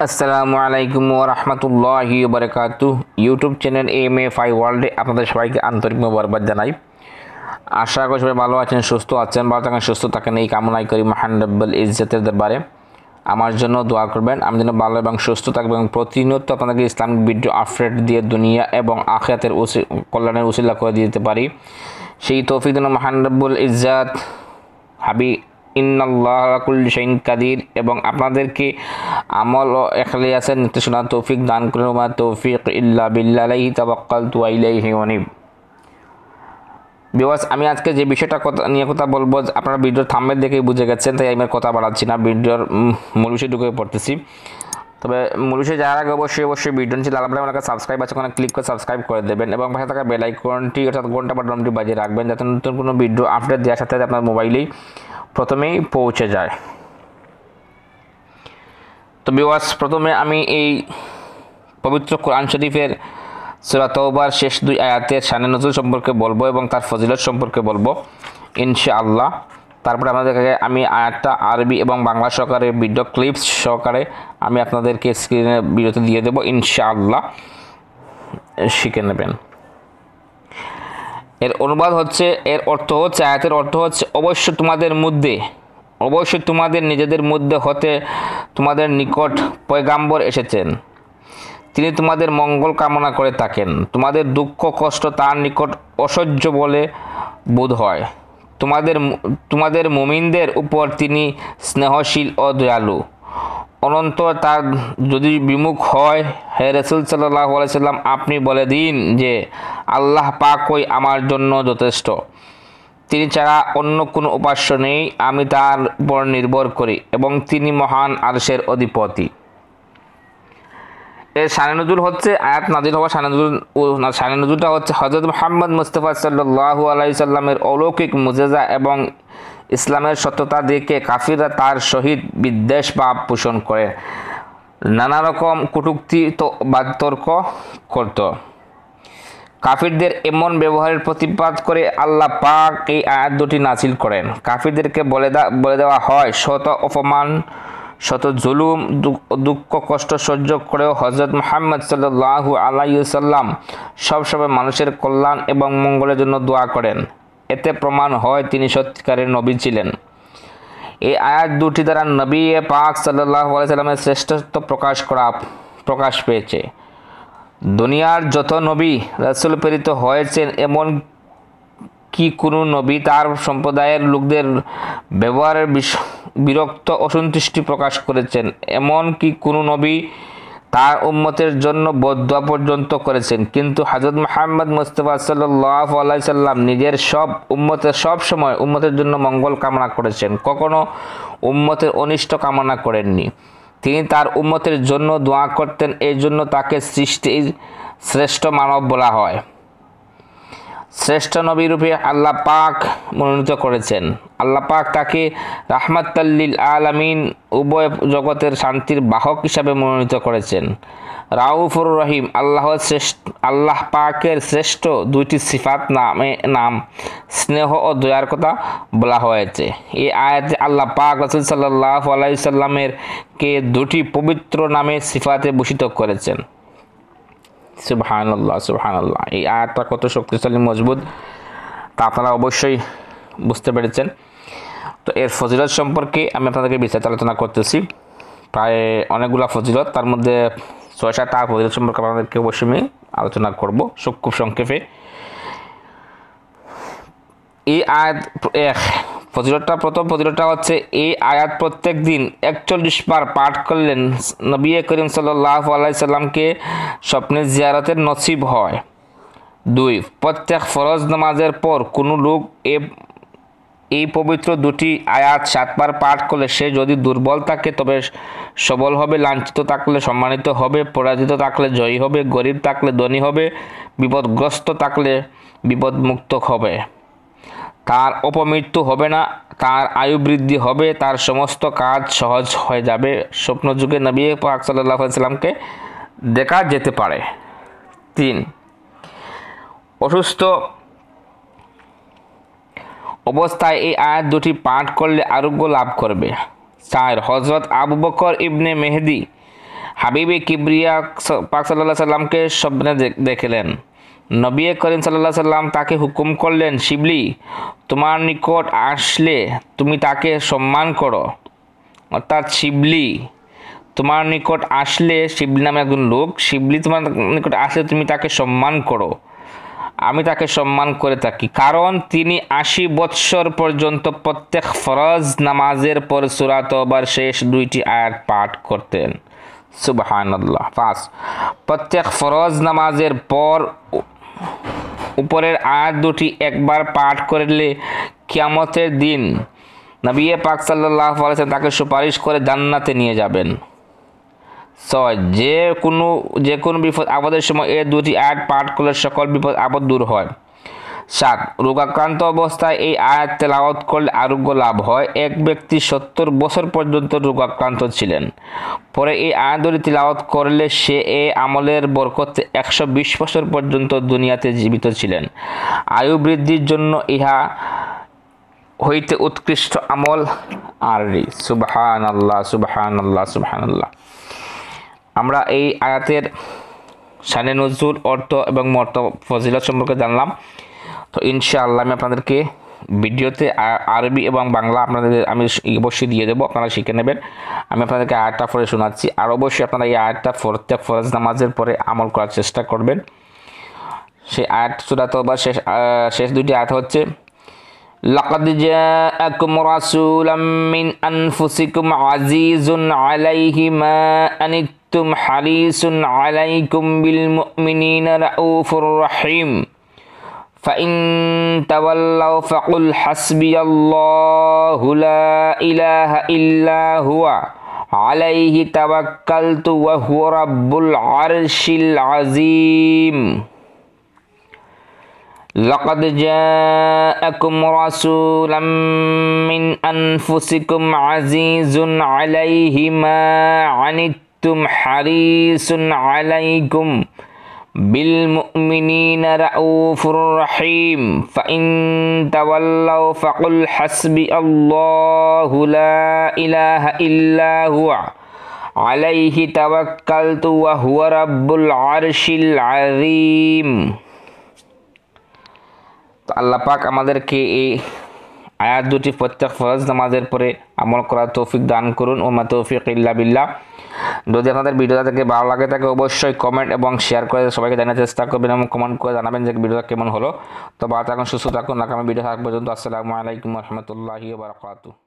আসসালামু আলাইকুম ওয়া রাহমাতুল্লাহি ওয়া বারাকাতুহু। ইউটিউব চ্যানেল MFI ওয়ার্ল্ডে আপনাদের সবাইকে আন্তরিক মোবারকবাদ জানাই। আশা করি সবাই ভালো আছেন, সুস্থ আছেন। ভালো থাকেন, সুস্থ থাকেন, এই কামনাই করি মহান রব্বুল ইজ্জতের দরবারে আমার জন্য দোয়া করবেন। আমি যেন ভালো এবং সুস্থ থাকবো এবং প্রতিনিয়ত আপনাদেরকে ইসলামিক ভিডিও আপডেট দিয়ে দুনিয়া এবং আখিরাতের কল্যাণের উসিলা করে দিতে পারি, সেই তৌফিক যেন মহান রব্বুল ইজ্জত হাবি ইন্নাল্লাহ আলা কুল্লি শাইইন কাদির এবং আপনাদেরকে আমল ও ইখলাসের নির্দেশনা তৌফিক দান করেন। ওয়া তৌফিক ইল্লা বিল্লাহ আলাইহি তাওয়াক্কালতু ওয়া ইলাইহি উনীব। ভিউয়ার্স, আমি আজকে যে বিষয়টা নিয়ে কথা বলবো, আপনারা ভিডিওর থাম্বনেল দেখেই বুঝে গেছেন, তাই আমি কথা বাড়াচ্ছি না, ভিডিওর মূল বিষয়ে ঢুকে পড়তেছি। তবে মূল বিষয়ে যাওয়ার আগে অবশ্যই ভিডিও নিচে লাল বাটনে সাবস্ক্রাইব আছে, ওখানে ক্লিক করে সাবস্ক্রাইব করে দেবেন এবং পাশে থাকা বেল আইকনটি অর্থাৎ ঘন্টা বাটনটি বাজিয়ে রাখবেন, যাতে নতুন কোনো ভিডিও আপডেট দেওয়ার সাথে আপনার মোবাইলেই প্রথমেই পৌঁছে যায়। তো ভিউয়ার্স, প্রথমে আমি এই পবিত্র কোরআন শরীফের সূরা তাওবার শেষ দুই আয়াতের শানে নজুল সম্পর্কে বলবো এবং তার ফজিলত সম্পর্কে বলবো ইনশাআল্লাহ। তারপরে আপনাদেরকে আমি আয়াতটা আরবি এবং বাংলা সহকারে ভিডিও ক্লিপস সহকারে আমি আপনাদেরকে স্ক্রিনে ভিডিওতে দিয়ে দেবো, ইনশাআল্লাহ শিখে নেবেন। এর অনুবাদ হচ্ছে, এর অর্থ হচ্ছে, আয়াতের অর্থ হচ্ছে, অবশ্যই তোমাদের নিজেদের মধ্যে হতে তোমাদের নিকট পয়গাম্বর এসেছেন, তিনি তোমাদের মঙ্গল কামনা করে থাকেন, তোমাদের দুঃখ কষ্ট তার নিকট অসহ্য বলে বোধ হয়, তোমাদের মুমিনদের উপর তিনি স্নেহশীল ও দয়ালু, অনন্তর তার যদি বিমুখ হয়, হে রাসূল সাল্লাল্লাহু আলাইহি সাল্লাম আপনি বলে দিন যে আল্লাহ পাকই আমার জন্য যথেষ্ট, তিনি ছাড়া অন্য কোনো উপাস্য নেই, আমি তার উপর নির্ভর করি এবং তিনি মহান আরশের অধিপতি। এর শানে নজুল হচ্ছে, আয়াত নাজিল হওয়া শানে নজুলটা হচ্ছে হযরত মুহাম্মদ মুস্তাফা সাল্লাল্লাহু আলাইহি সাল্লামের অলৌকিক মুজিজা এবং ইসলামের সত্যতা দেখে কাফিররা তার সহিত বিদ্বেষ ভাব পোষণ করে নানা রকম কটূক্তি বা তর্ক করত। কাফিরদের এমন ব্যবহারের প্রতিবাদ করে আল্লাহ পাক এই আয়াত দুটি নাজিল করেন। কাফিরদেরকে বলে দেওয়া হয়, শত অপমান শত জুলুম দুঃখ কষ্ট সহ্য করেও হযরত মুহাম্মদ সাল্লাল্লাহু আলাইহি ওয়াসাল্লাম সবসময় মানুষের কল্যাণ এবং মঙ্গলের জন্য দোয়া করেন। এতে প্রমাণ হয় তিনি সত্যিকারের নবী ছিলেন। এই আয়াত দুটি দ্বারা নবী পাক সাল্লাল্লাহু আলাইহি ওয়াসাল্লামের শ্রেষ্ঠত্ব প্রকাশ পেয়েছে। দুনিয়ার যত নবী রাসূল প্রেরিত হয়েছেন, এমন কি কোনো নবী তার সম্প্রদায়ের লোকদের ব্যবহারের বিরক্ত অসন্তুষ্টি প্রকাশ করেছেন? এমন কি কোনো নবী তার উম্মতের জন্য বদদুয়া পর্যন্ত করেছেন? কিন্তু হযরত মুহাম্মদ মুস্তাফা সাল্লাল্লাহু আলাইহি সাল্লাম নিজের সব সময় উম্মতের জন্য মঙ্গল কামনা করেছেন, কখনো উম্মতের অনিষ্ট কামনা করেননি। তিনি তার উম্মতের জন্য দোয়া করতেন, এই জন্য তাকে সৃষ্টির শ্রেষ্ঠ মানব বলা হয়। শ্রেষ্ঠ নবী রূপে আল্লাহ পাক মনোনীত করেছেন। আল্লাহ পাক তাকে রাহমাতাল লিল আলামিন, উভয় জগতের শান্তির বাহক হিসাবে মনোনীত করেছেন। রাউফুর রহিম, আল্লাহ পাকের শ্রেষ্ঠ দুইটি সিফাত নাম স্নেহ ও দয়ার কথা বলা হয়েছে। এই আয়াতে আল্লাহ পাক রাসূল সাল্লাল্লাহু আলাইহি সাল্লামের কে দুটি পবিত্র নামে সিফাতে ভূষিত করেছেন। সুবহানাল্লাহ সুবহানাল্লাহ। এই আয়াতটা কত শক্তিশালী মজবুত তা আপনারা অবশ্যই বুঝতে পেরেছেন। তো এর ফজিলত সম্পর্কে আমি আপনাদেরকে বিস্তারিত আলোচনা করতেছি। প্রায় অনেকগুলো ফজিলত, তার মধ্যে ৬-৭টা ফজিলত সম্পর্কে আপনাদেরকে অবশ্যই আমি আলোচনা করব খুব সংক্ষেপে। এই আয়াত প্রথম ফজিলতটা হচ্ছে, এই আয়াত প্রত্যেক দিন ৪১ বার পাঠ করলেন নবী করিম সাল্লাল্লাহু আলাইহি সাল্লামকে স্বপ্নে জিয়ারতের নসিব হয়। ২. প্রত্যেক ফরজ নামাজের পর কোনো লোক এই পবিত্র দুটি আয়াত ৭ বার পাঠ করলে সে যদি দুর্বল থাকে তবে সবল হবে, লাঞ্ছিত থাকলে সম্মানিত হবে, পরাজিত থাকলে জয়ী হবে, গরিব থাকলে ধনী হবে, বিপদগ্রস্ত থাকলে বিপদমুক্ত হবে, তার অপমৃত্যু হবে না, তার আয়ু বৃদ্ধি হবে, তার সমস্ত কাজ সহজ হয়ে যাবে, স্বপ্নযুগে নবী পাক সাল্লাল্লাহু আলাইহি সাল্লামকে দেখা যেতে পারে। ৩. অসুস্থ অবস্থায় এই আয়াত দুটি পাঠ করলে আরোগ্য লাভ করবে। ৪. হযরত আবু বকর ইবনে মেহদি হাবিবে কিবরিয়া পাক সাল্লাল্লাহু আলাইহি সাল্লামকে স্বপ্নে দেখলেন। নবী করিম সাল্লাল্লাহু আলাইহি সাল্লাম তাকে হুকুম করলেন, শিবলি তোমার নিকট আসলে তুমি তাকে সম্মান করো। অর্থাৎ শিবলি তোমার নিকট আসলে, শিবলি নামে একজন লোক, শিবলি তোমার নিকট আসলে তুমি তাকে সম্মান করো। আমি তাকে সম্মান করে থাকি, কারণ তিনি 80 বৎসর পর্যন্ত প্রত্যেক ফরজ নামাজের পর সূরা তওবার শেষ 2টি আয়াত পাঠ করতেন। সুবহানাল্লাহ। প্রত্যেক ফরজ নামাজের পর উপরের আয়াত দুটি একবার পাঠ করলে কিয়ামতের দিন নবী পাক সাল্লাল্লাহু আলাইহি ওয়াসাল্লাম তাকে সুপারিশ করে জান্নাতে নিয়ে যাবেন। 6 যে কোনো বিপদ আপদের সময় এই দুটি আয়াত পাঠ করলে সকল বিপদ আপদ দূর হয়। 7 রোগাক্রান্ত অবস্থায় এই আয়াত তেলাওয়াত করলে আরোগ্য লাভ হয়। এক ব্যক্তি 70 বছর পর্যন্ত রোগাক্রান্ত ছিলেন, পরে এই আয়াত দুটি তেলাওয়াত করলে সে এই আমলের বরকতে 120 বছর পর্যন্ত দুনিয়াতে জীবিত ছিলেন। আয়ু বৃদ্ধির জন্য ইহা হইতে উৎকৃষ্ট আমল আরই। সুবহানাল্লাহ, সুবহানাল্লাহ, সুবহানাল্লাহ। আমরা এই আয়াতের শানে নজুল, অর্থ এবং ফজিলত সম্পর্কে জানলাম। তো ইনশাআল্লাহ আমি আপনাদেরকে ভিডিওতে আরবি এবং বাংলা আমি অবশ্যই দিয়ে দেবো, আপনারা শিখে নেবেন। আমি আপনাদেরকে আয়াতটা পড়ে শোনাচ্ছি, আর অবশ্যই আপনারা এই আয়াতটা প্রত্যেক ফরজ নামাজের পরে আমল করার চেষ্টা করবেন। সেই আয়াত সূরা তওবার শেষ 2টি আয়াত হচ্ছে, লাকাদ জাআকুম রাসূলুম মিন আনফুসিকুম আজিজুন আলাইহি মা আনিতুম হারিসুন আলাইকুম বিল মুমিনিনা রাউফুর রহিম ফাইন তাওয়াল্লাউ ফাকুল হাসবিয়াল্লাহু লা ইলাহা ইল্লা হুয়া আলাইহি তাওয়াক্কালতু ওয়া হুয়া রাব্বুল আরশিল আযীম। لقد جاءكم رسول من أنفسكم عزيز عليه ما عنتم حريص عليكم بالمؤمنين رؤوف رحيم فإن تولوا فقل حسبي الله لا إله إلا هو عليه توكلت وهو رب العرش العظيم। তো আল্লাহ পাক আমাদেরকে এই আয়াত দুটি প্রত্যেক ফরজ নামাজের পরে আমল করার তৌফিক দান করুন। ওমা তৌফিক ইল্লা বিল্লাহ। যদি আপনাদের ভিডিওটা থেকে ভালো লাগে থাকে অবশ্যই কমেন্ট এবং শেয়ার করে সবাইকে জানার চেষ্টা করবেন এবং কমেন্ট করে জানাবেন যে ভিডিওটা কেমন হলো। তো ভালো থাকুন, সুস্থ থাকুন, আগামী ভিডিও থাকা পর্যন্ত। আসসালামু আলাইকুম ওয়া রাহমাতুল্লাহি ওয়া বারাকাতুহু।